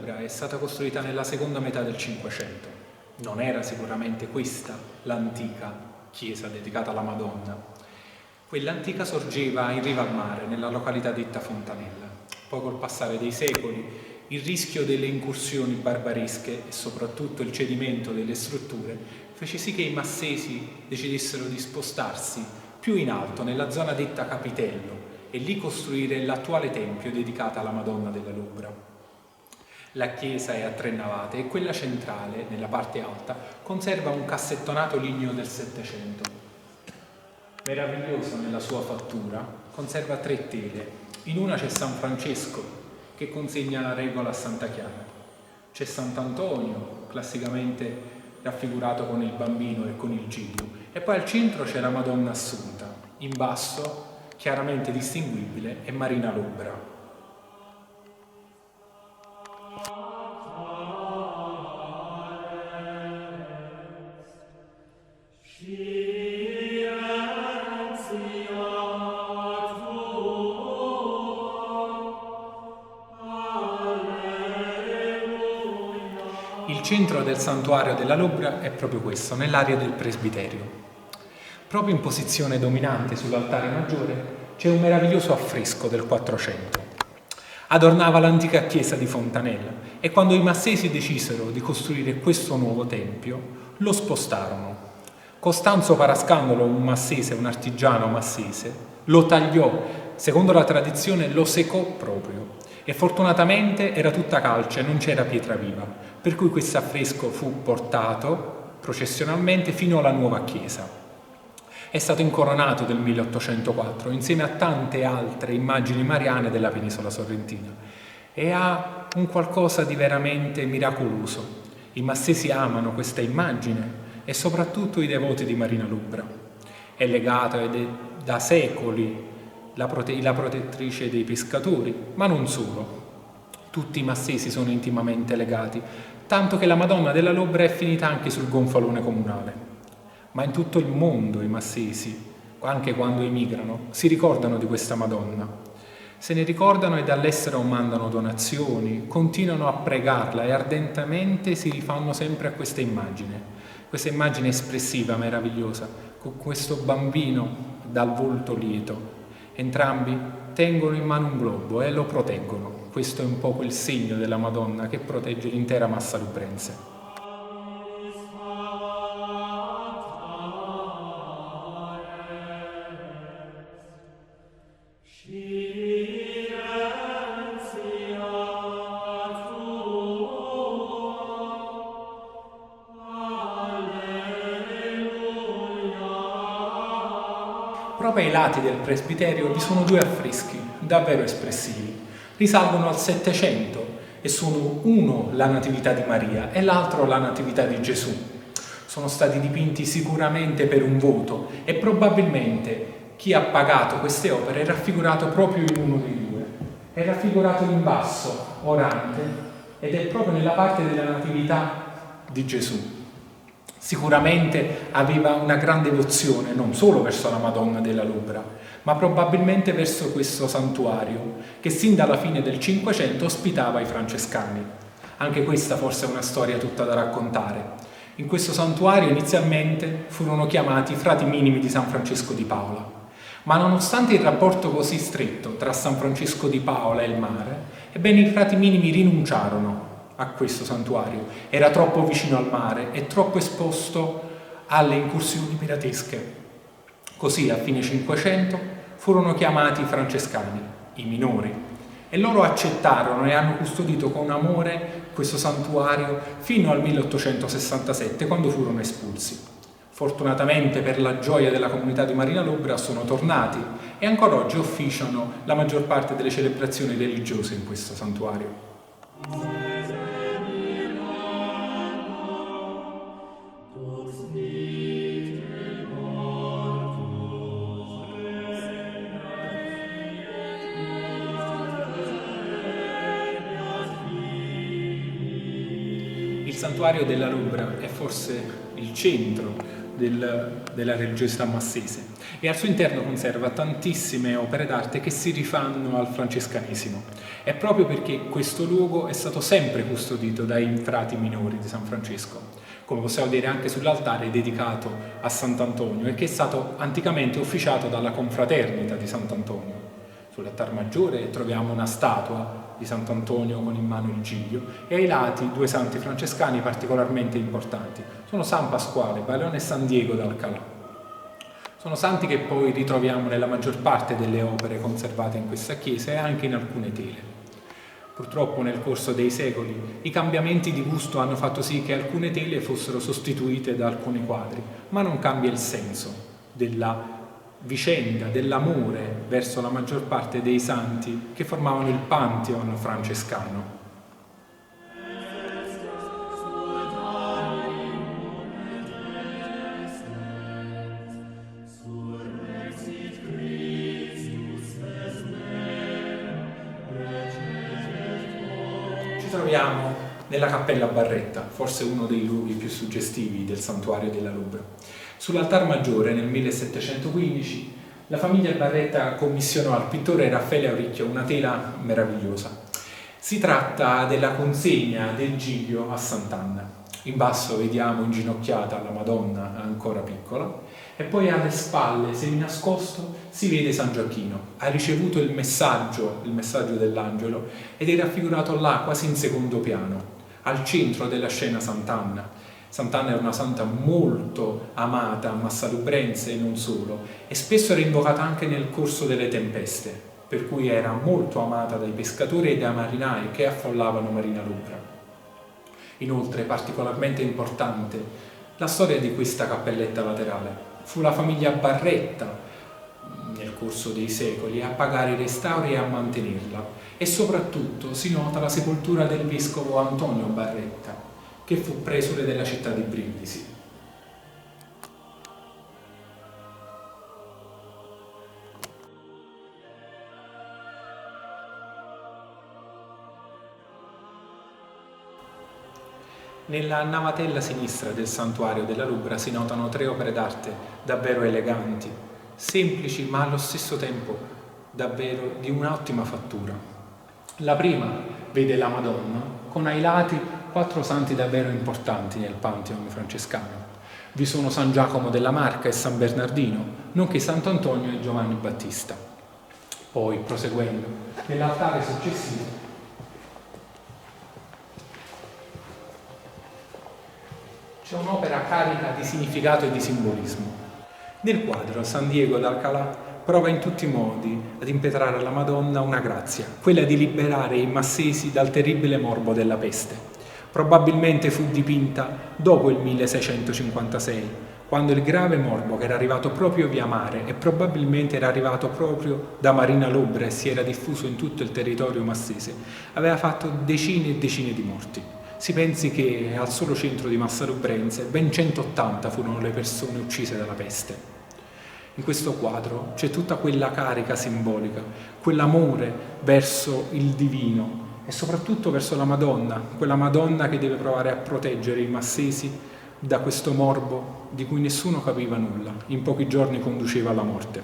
Lubra è stata costruita nella seconda metà del Cinquecento. Non era sicuramente questa l'antica chiesa dedicata alla Madonna. Quella antica sorgeva in riva al mare, nella località detta Fontanella. Poi col passare dei secoli, il rischio delle incursioni barbaresche e soprattutto il cedimento delle strutture fece sì che i massesi decidessero di spostarsi più in alto, nella zona detta Capitello, e lì costruire l'attuale tempio dedicato alla Madonna della Lubra. La chiesa è a 3 navate e quella centrale, nella parte alta, conserva un cassettonato ligneo del Settecento. Meraviglioso nella sua fattura, conserva 3 tele. In una c'è San Francesco, che consegna la regola a Santa Chiara. C'è Sant'Antonio, classicamente raffigurato con il bambino e con il giglio. E poi al centro c'è la Madonna Assunta. In basso, chiaramente distinguibile, è Marina Lubra. Il centro del santuario della Lubra è proprio questo, nell'area del presbiterio. Proprio in posizione dominante sull'altare maggiore c'è un meraviglioso affresco del 400. Adornava l'antica chiesa di Fontanella e quando i massesi decisero di costruire questo nuovo tempio, lo spostarono. Costanzo Parascandolo, un massese, un artigiano massese, lo tagliò, secondo la tradizione lo secò proprio e fortunatamente era tutta calce, non c'era pietra viva, per cui questo affresco fu portato processionalmente fino alla nuova chiesa. È stato incoronato nel 1804 insieme a tante altre immagini mariane della penisola sorrentina e ha un qualcosa di veramente miracoloso. I massesi amano questa immagine e soprattutto i devoti di Marina Lubra. È legata ed è da secoli la protettrice dei pescatori, ma non solo. Tutti i massesi sono intimamente legati, tanto che la Madonna della Lubra è finita anche sul gonfalone comunale. Ma in tutto il mondo i massesi, anche quando emigrano, si ricordano di questa Madonna. Se ne ricordano e dall'estero mandano donazioni, continuano a pregarla e ardentemente si rifanno sempre a questa immagine espressiva, meravigliosa, con questo bambino dal volto lieto. Entrambi tengono in mano un globo e lo proteggono. Questo è un po' quel segno della Madonna che protegge l'intera massa lubrense. Proprio ai lati del presbiterio vi sono 2 affreschi davvero espressivi. Risalgono al Settecento e sono uno la Natività di Maria e l'altro la Natività di Gesù. Sono stati dipinti sicuramente per un voto e probabilmente chi ha pagato queste opere è raffigurato proprio in uno dei 2. È raffigurato in basso, orante, ed è proprio nella parte della Natività di Gesù. Sicuramente aveva una grande devozione non solo verso la Madonna della Lubra, ma probabilmente verso questo santuario che sin dalla fine del Cinquecento ospitava i francescani. Anche questa forse è una storia tutta da raccontare. In questo santuario inizialmente furono chiamati frati minimi di San Francesco di Paola, ma nonostante il rapporto così stretto tra San Francesco di Paola e il mare, ebbene i frati minimi rinunciarono a questo santuario. Era troppo vicino al mare e troppo esposto alle incursioni piratesche. Così a fine Cinquecento furono chiamati francescani, i minori, e loro accettarono e hanno custodito con amore questo santuario fino al 1867, quando furono espulsi. Fortunatamente per la gioia della comunità di Marina Lubra sono tornati e ancora oggi officiano la maggior parte delle celebrazioni religiose in questo santuario. Il santuario della Lubra è forse il centro della religiosità massese, e al suo interno conserva tantissime opere d'arte che si rifanno al francescanesimo. È proprio perché questo luogo è stato sempre custodito dai frati minori di San Francesco, come possiamo vedere anche sull'altare dedicato a Sant'Antonio, e che è stato anticamente officiato dalla confraternita di Sant'Antonio. Sull'altar maggiore troviamo una statua di Sant'Antonio con in mano il giglio, e ai lati due santi francescani particolarmente importanti. Sono San Pasquale Baleone e San Diego d'Alcalá. Sono santi che poi ritroviamo nella maggior parte delle opere conservate in questa chiesa e anche in alcune tele. Purtroppo nel corso dei secoli i cambiamenti di gusto hanno fatto sì che alcune tele fossero sostituite da alcuni quadri, ma non cambia il senso della vicenda, dell'amore verso la maggior parte dei santi che formavano il Pantheon francescano. Ci troviamo nella Cappella Barretta, forse uno dei luoghi più suggestivi del santuario della Loubra. Sull'altar maggiore, nel 1715, la famiglia Barretta commissionò al pittore Raffaele Auricchio una tela meravigliosa. Si tratta della consegna del giglio a Sant'Anna. In basso vediamo inginocchiata la Madonna ancora piccola, e poi alle spalle, seminascosto, si vede San Gioacchino. Ha ricevuto il messaggio dell'angelo, ed è raffigurato là quasi in secondo piano, al centro della scena Sant'Anna. Sant'Anna era una santa molto amata a Massalubrense e non solo, e spesso era invocata anche nel corso delle tempeste, per cui era molto amata dai pescatori e dai marinai che affollavano Marina Lubra. Inoltre, particolarmente importante, la storia di questa cappelletta laterale. Fu la famiglia Barretta, nel corso dei secoli, a pagare i restauri e a mantenerla, e soprattutto si nota la sepoltura del vescovo Antonio Barretta, che fu presule della città di Brindisi. Nella navatella sinistra del santuario della Loubra si notano 3 opere d'arte davvero eleganti, semplici ma allo stesso tempo davvero di un'ottima fattura. La prima vede la Madonna con ai lati 4 santi davvero importanti nel Pantheon francescano. Vi sono San Giacomo della Marca e San Bernardino, nonché Sant'Antonio e Giovanni Battista. Poi, proseguendo, nell'altare successivo c'è un'opera carica di significato e di simbolismo. Nel quadro San Diego d'Alcalá prova in tutti i modi ad impetrare alla Madonna una grazia, quella di liberare i massesi dal terribile morbo della peste. Probabilmente fu dipinta dopo il 1656, quando il grave morbo, che era arrivato proprio via mare e probabilmente era arrivato proprio da Marina Lubra e si era diffuso in tutto il territorio massese, aveva fatto decine e decine di morti. Si pensi che al solo centro di Massalubrense ben 180 furono le persone uccise dalla peste. In questo quadro c'è tutta quella carica simbolica, quell'amore verso il divino e soprattutto verso la Madonna, quella Madonna che deve provare a proteggere i massesi da questo morbo di cui nessuno capiva nulla, in pochi giorni conduceva alla morte.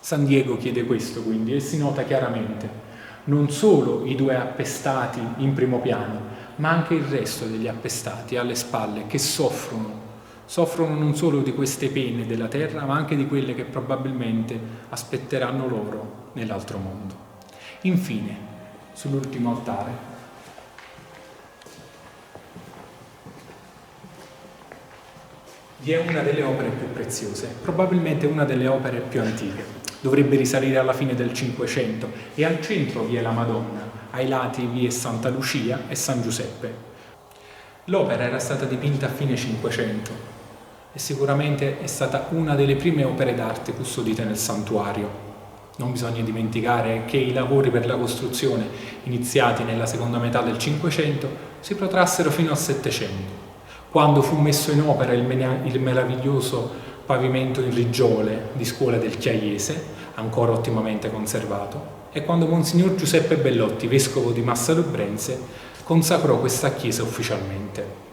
San Diego chiede questo quindi, e si nota chiaramente non solo i 2 appestati in primo piano, ma anche il resto degli appestati alle spalle che soffrono non solo di queste pene della terra, ma anche di quelle che probabilmente aspetteranno loro nell'altro mondo. Infine, sull'ultimo altare, vi è una delle opere più preziose, probabilmente una delle opere più antiche. Dovrebbe risalire alla fine del Cinquecento, e al centro vi è la Madonna, ai lati vi è Santa Lucia e San Giuseppe. L'opera era stata dipinta a fine Cinquecento e sicuramente è stata una delle prime opere d'arte custodite nel santuario. Non bisogna dimenticare che i lavori per la costruzione, iniziati nella seconda metà del Cinquecento, si protrassero fino al Settecento, quando fu messo in opera il meraviglioso pavimento in riggiole di Scuola del Chiaiese, ancora ottimamente conservato, e quando Monsignor Giuseppe Bellotti, vescovo di Massalubrense, consacrò questa chiesa ufficialmente.